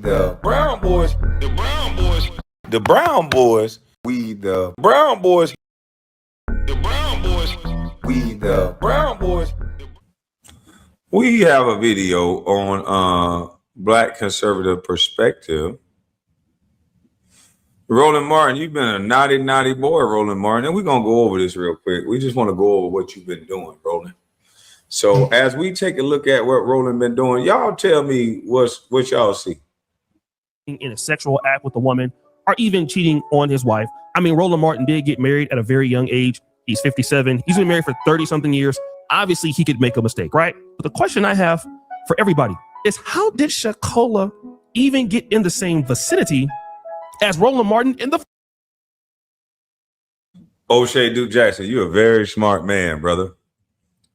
the Brown boys. The Brown boys. The Brown boys. We the Brown boys. The Brown boys. We the Brown boys. We have a video on Black Conservative Perspective. Roland Martin, you've been a naughty boy, Roland Martin. And we're going to go over this real quick. We just want to go over what you've been doing, Roland. So as we take a look at what Roland been doing, y'all tell me what y'all see. In a sexual act with a woman or even cheating on his wife. I mean, Roland Martin did get married at a very young age. He's 57. He's been married for 30 something years. Obviously, he could make a mistake, right? But the question I have for everybody is, how did Shakola even get in the same vicinity as Roland Martin in the... O'Shea Duke Jackson, you're a very smart man, brother.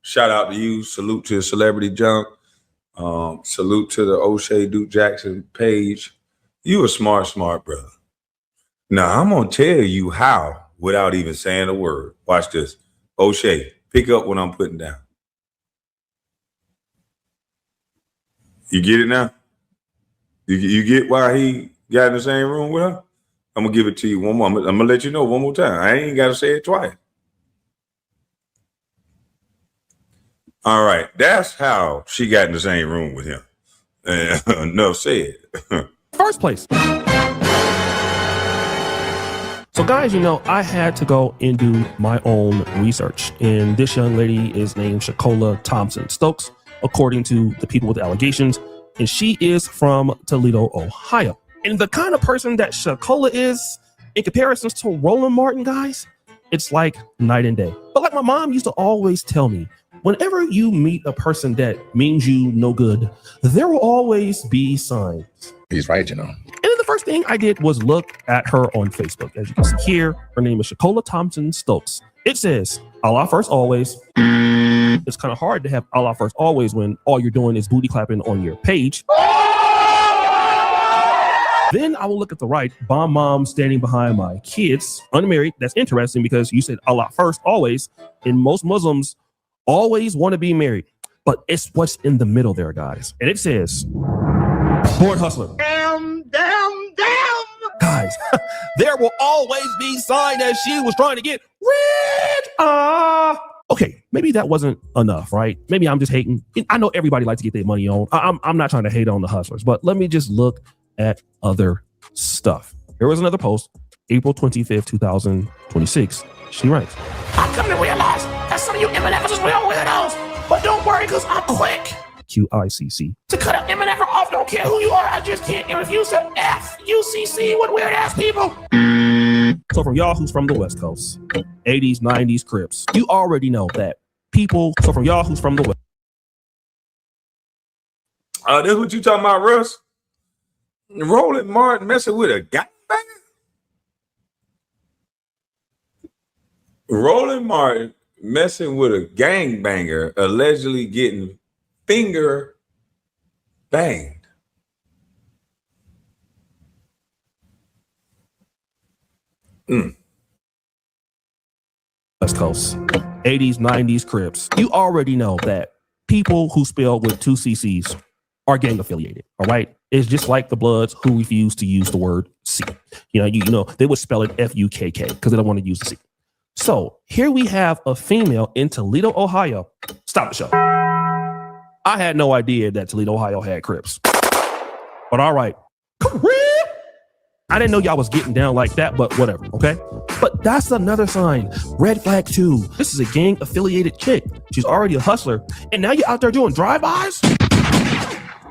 Shout out to you. Salute to Celebrity Junk. Salute to the O'Shea Duke Jackson page. You a smart brother. Now, I'm going to tell you how without even saying a word. Watch this. O'Shea, pick up what I'm putting down. You get it now? You get why he got in the same room with her? I'm going to give it to you one more. I'm going to let you know one more time. I ain't got to say it twice. All right. That's how she got in the same room with him. Enough said. First place. So guys, you know, I had to go and do my own research. And this young lady is named Shakola Thompson Stokes, according to the people with the allegations. And she is from Toledo, Ohio. And the kind of person that Shakola is, in comparisons to Roland Martin, guys, it's like night and day. But like my mom used to always tell me, whenever you meet a person that means you no good, there will always be signs. He's right, you know. And then the first thing I did was look at her on Facebook. As you can see here, her name is Shakola Thompson Stokes. It says, Allah first, always. It's kind of hard to have Allah first, always when all you're doing is booty clapping on your page. Then I will look at the right, bomb mom standing behind my kids, unmarried. That's interesting because you said Allah first, always. And most Muslims always want to be married. But it's what's in the middle there, guys. And it says, born hustler. Damn. Guys, there will always be sign that she was trying to get rich. Okay, maybe that wasn't enough, right? Maybe I'm just hating. I know everybody likes to get their money on. I'm not trying to hate on the hustlers, but let me just look at other stuff. Here was another post, April 25th, 2026. She writes, I come to realize that some of you MNFers is real weirdos, but don't worry because I'm quick. QICC. To cut an MNFer off, don't care who you are, I just can't refuse to FUCC with weird ass people. So from y'all who's from the West Coast, 80s, 90s Crips, you already know that people. So from y'all who's from the West. This what you talking about, Russ? Roland Martin messing with a gangbanger? Roland Martin messing with a gangbanger, allegedly getting finger banged. West Coast, 80s, 90s Crips. You already know that people who spell with 2 CCs are gang affiliated. All right. It's just like the Bloods who refuse to use the word C. You know, they would spell it FUKK because they don't want to use the C. So here we have a female in Toledo, Ohio. Stop the show. I had no idea that Toledo, Ohio had Crips. But all right. I didn't know y'all was getting down like that, but whatever, okay? But that's another sign. Red flag 2. This is a gang affiliated chick. She's already a hustler. And now you're out there doing drive-bys?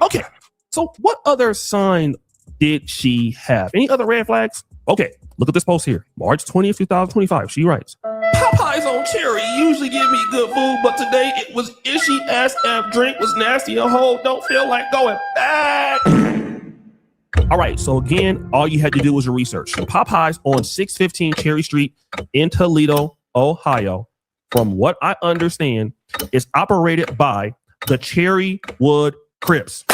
Okay. So what other sign did she have? Any other red flags? Okay. Look at this post here. March 20th, 2025. She writes, Popeyes on Cherry usually give me good food, but today it was ishy ass F. Drink was nasty and whole. Don't feel like going back. All right. So again, all you had to do was your research. Popeyes on 615 Cherry Street in Toledo, Ohio, from what I understand, is operated by the Cherrywood Crips.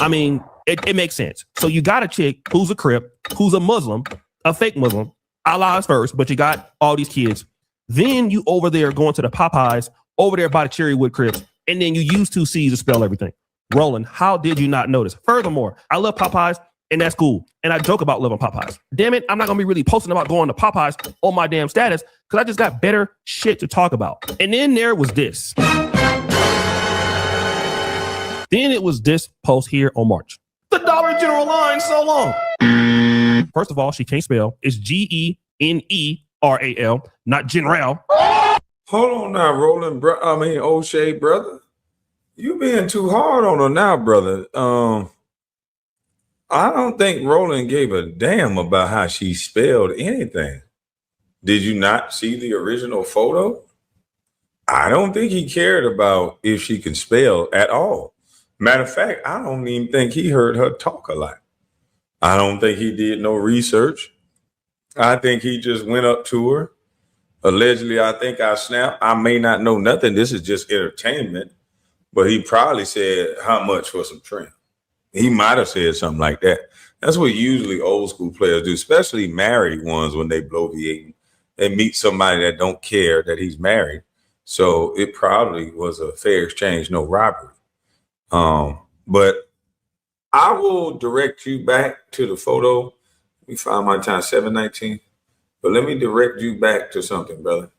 I mean, it makes sense. So you got a chick who's a Crip, who's a Muslim, a fake Muslim, Allah's first, but you got all these kids. Then you over there going to the Popeyes, over there by the Cherrywood Crips, and then you use 2 C's to spell everything. Roland, how did you not notice? Furthermore, I love Popeyes, and that's cool. And I joke about loving Popeyes. Damn it, I'm not gonna be really posting about going to Popeyes on my damn status because I just got better shit to talk about. And then there was this. Then it was this post here on March. The Dollar General line so long. First of all, she can't spell. It's General, not General. Hold on now, Roland. O'Shea, brother. You being too hard on her now, brother. I don't think Roland gave a damn about how she spelled anything. Did you not see the original photo? I don't think he cared about if she can spell at all. Matter of fact, I don't even think he heard her talk a lot. I don't think he did no research. I think he just went up to her. Allegedly, I think I snapped. I may not know nothing. This is just entertainment. But he probably said, how much for some trim? He might have said something like that. That's what usually old school players do, especially married ones when they bloviate and meet somebody that don't care that he's married. So it probably was a fair exchange, no robbery. But I will direct you back to the photo. Let me find my time, 7:19. But let me direct you back to something, brother.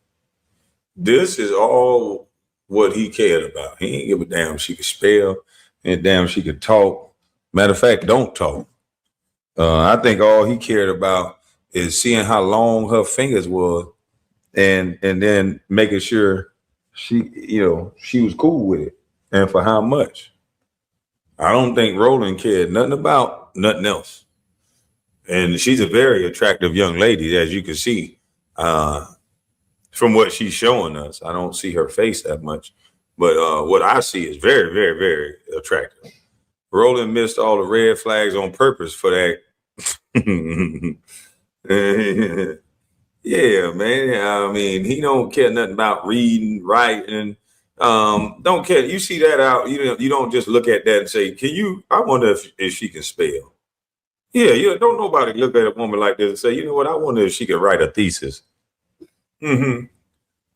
This is all what he cared about. He ain't give a damn she could spell and damn she could talk. Matter of fact, don't talk. I think all he cared about is seeing how long her fingers were and then making sure she was cool with it and for how much. I don't think Roland cared nothing about nothing else. And she's a very attractive young lady, as you can see from what she's showing us. I don't see her face that much, but what I see is very, very, very attractive. Roland missed all the red flags on purpose for that. Yeah, man. I mean, he don't care nothing about reading, writing. Don't care. You see that out. You don't just look at that and say, I wonder if she can spell. Yeah, don't nobody look at a woman like this and say, you know what, I wonder if she could write a thesis. I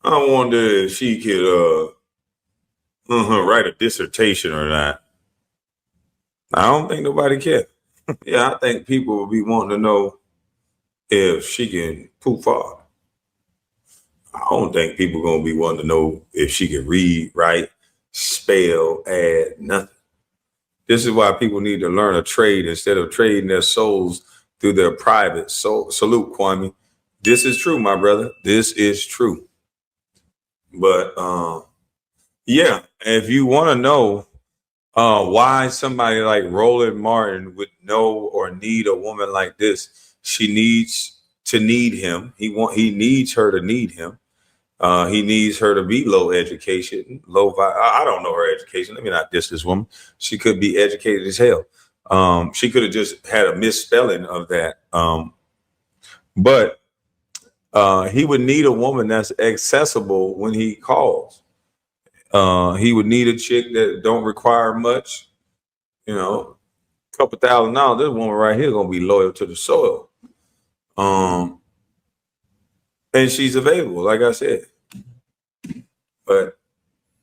wonder if she could write a dissertation or not. I don't think nobody cares. Yeah, I think people will be wanting to know if she can poop fart. I don't think people going to be wanting to know if she can read, write, spell, add, nothing. This is why people need to learn a trade instead of trading their souls through their private. So salute, Kwame. This is true, my brother. This is true. But yeah, if you want to know why somebody like Roland Martin would know or need a woman like this, she needs to need him. He needs her to need him. He needs her to be low education, I don't know her education. Let me not diss this woman. She could be educated as hell. She could have just had a misspelling of that. But he would need a woman that's accessible when he calls. He would need a chick that don't require much, a couple $1,000. This woman right here gonna be loyal to the soil. And she's available, like I said. But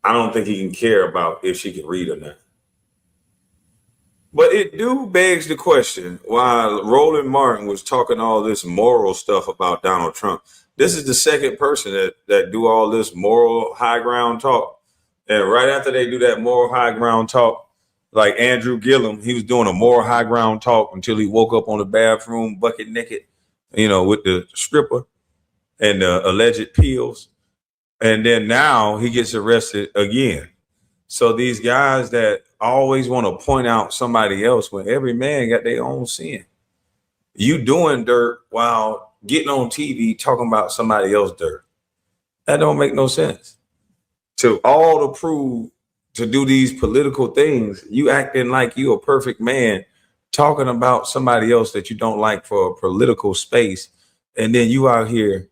I don't think he can care about if she can read or not. But it do begs the question, while Roland Martin was talking all this moral stuff about Donald Trump, this is the second person that do all this moral high ground talk. And right after they do that moral high ground talk, like Andrew Gillum, he was doing a moral high ground talk until he woke up on the bathroom bucket naked, with the stripper and the alleged pills. And then now he gets arrested again. So these guys that always want to point out somebody else when every man got their own sin. You doing dirt while getting on TV talking about somebody else's dirt. That don't make no sense. To prove to do these political things, you acting like you a perfect man talking about somebody else that you don't like for a political space. And then you out here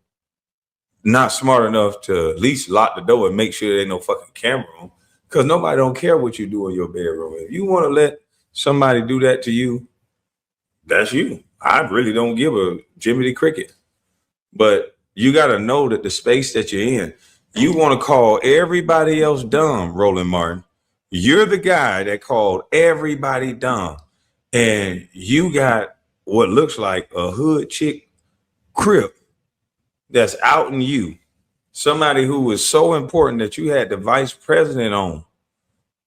not smart enough to at least lock the door and make sure there ain't no fucking camera on, because nobody don't care what you do in your bedroom. If you want to let somebody do that to you, that's you. I really don't give a Jiminy Cricket. But you got to know that the space that you're in, you want to call everybody else dumb, Roland Martin. You're the guy that called everybody dumb, and you got what looks like a hood chick crip that's outing you. Somebody who was so important that you had the vice president on.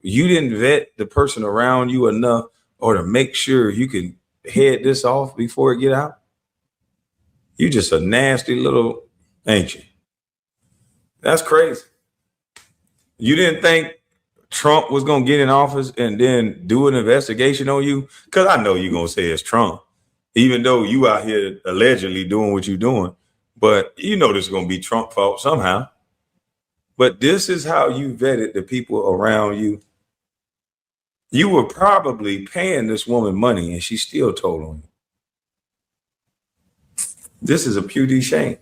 You didn't vet the person around you enough or to make sure you can head this off before it get out. You just a nasty little, ain't you? That's crazy. You didn't think Trump was going to get in office and then do an investigation on you? Because I know you're going to say it's Trump, even though you out here allegedly doing what you're doing. But you know this is going to be Trump's fault somehow. But this is how you vetted the people around you. You were probably paying this woman money and she still told on you. This is a pure shame.